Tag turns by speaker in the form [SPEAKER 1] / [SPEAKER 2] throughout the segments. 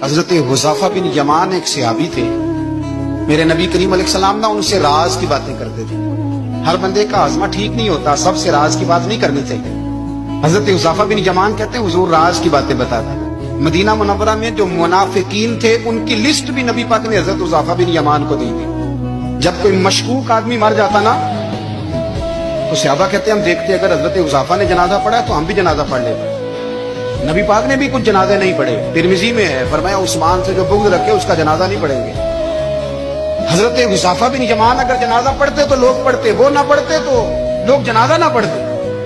[SPEAKER 1] حضرت حذیفہ بن یمان ایک صحابی تھے، میرے نبی کریم علیہ السلام نا ان سے راز کی باتیں کرتے تھے۔ ہر بندے کا ہاضمہ ٹھیک نہیں ہوتا، سب سے راز کی بات نہیں کرنی چاہیے۔ حضرت حذیفہ بن یمان کہتے ہیں حضور راز کی باتیں بتاتے ہیں۔ مدینہ منورہ میں جو منافقین تھے ان کی لسٹ بھی نبی پاک نے حضرت حذیفہ بن یمان کو دی تھی۔ جب کوئی مشکوک آدمی مر جاتا نا تو صحابہ کہتے ہیں ہم دیکھتے اگر حضرت حذیفہ نے جنازہ پڑھا تو ہم بھی جنازہ پڑھ لیتے۔ نبی پاک نے بھی کچھ جنازے نہیں پڑھے، ترمذی میں ہے، فرمایا عثمان سے جو بغض رکھے اس کا جنازہ نہیں پڑھیں گے۔ حضرت حذیفہ بن یمان اگر جنازہ پڑھتے تو لوگ پڑھتے، وہ نہ پڑھتے تو لوگ جنازہ نہ پڑھتے۔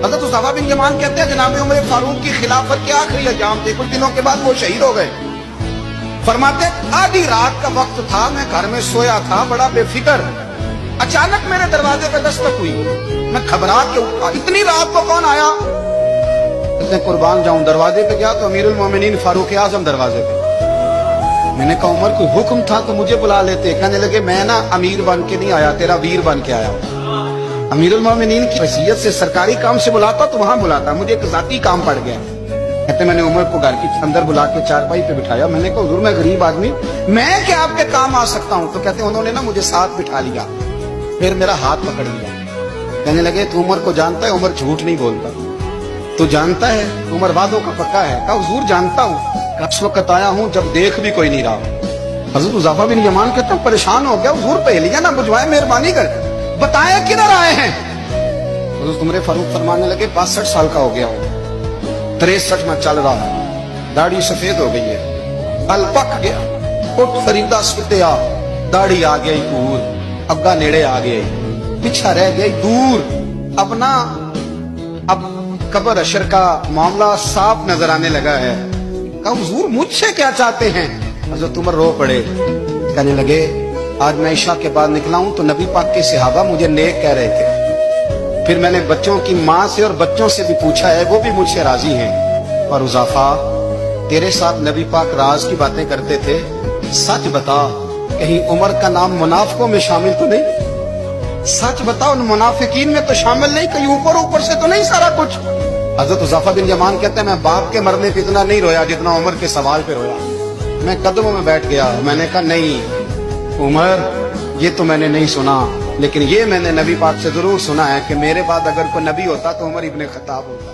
[SPEAKER 1] حضرت حذیفہ بن یمان کہتے ہیں جناب عمر فاروق کی خلافت کے آخری ایام تھے، کچھ دنوں کے بعد وہ شہید ہو گئے۔ فرماتے آدھی رات کا وقت تھا، میں گھر میں سویا تھا بڑا بے فکر، اچانک میرے دروازے پہ دستک ہوئی، میں گھبرا کے اٹھا، اتنی رات کو کون آیا؟ اتنے قربان جاؤں، دروازے پہ گیا تو امیر المومنین فاروق اعظم دروازے پہ۔ میں نے کہا عمر کوئی حکم تھا تو مجھے بلا لیتے۔ کہنے لگے میں نا امیر بن کے نہیں آیا، تیرا ویر بن کے آیا ہوں۔ امیر المومنین کی حیثیت سے سرکاری کام سے بلاتا تو وہاں بلاتا، مجھے ایک ذاتی کام پڑ گیا۔ کہتے میں نے عمر کو گھر کی اندر بلا کے چارپائی پہ بٹھایا، میں نے کہا حضور میں غریب آدمی، میں کیا آپ کے کام آ سکتا ہوں؟ تو کہتے انہوں نے نا مجھے ساتھ بٹھا لیا، پھر میرا ہاتھ پکڑ لیا، کہنے لگے تو عمر کو جانتا ہے؟ عمر جھوٹ نہیں بولتا، تو جانتا ہے عمر وعدوں کا پکا ہے؟ کہا حضور جانتا ہوں، اس وقت آیا ہوں جب دیکھ بھی کوئی نہیں رہا۔ حضرت حذیفہ بن یمان کہتا ہوں پریشان ہو گیا، حضور پہلیاں نہ بجھوائے، مہربانی کر بتائیں کدھر آئے ہیں؟ حضرت عمر فاروق فرمانے لگے 62 سال کا ہو گیا ہوں، 63 میں چل رہا ہے، داڑھی سفید ہو گئی ہے، بل پک گیا، اٹھ فریدہ سٹیا، داڑھی آ گئی دور، اگا نیڑے آ گئے، پیچھا رہ گئی دور، اب قبر اشر کا معاملہ صاف نظر آنے لگا ہے۔ کہا حضور مجھ سے کیا چاہتے ہیں؟ حضرت عمر رو پڑے، کہنے لگے آج میں عشاء کے بعد نکلا ہوں تو نبی پاک کے صحابہ مجھے نیک کہہ رہے تھے، پھر میں نے بچوں کی ماں سے اور بچوں سے بھی پوچھا ہے، وہ بھی مجھ سے راضی ہیں۔ اور حذیفہ تیرے ساتھ نبی پاک راز کی باتیں کرتے تھے، سچ بتا کہیں عمر کا نام منافقوں میں شامل تو نہیں؟ سچ بتا ان منافقین میں تو شامل نہیں، کہیں اوپر سے تو نہیں سارا کچھ؟ حضرت حذیفہ بن یمان کہتے ہیں میں باپ کے مرنے پہ اتنا نہیں رویا جتنا عمر کے سوال پہ رویا۔ میں قدموں میں بیٹھ گیا، میں نے کہا نہیں عمر یہ تو میں نے نہیں سنا، لیکن یہ میں نے نبی پاک سے ضرور سنا ہے کہ میرے بعد اگر کوئی نبی ہوتا تو عمر ابن خطاب ہوتا۔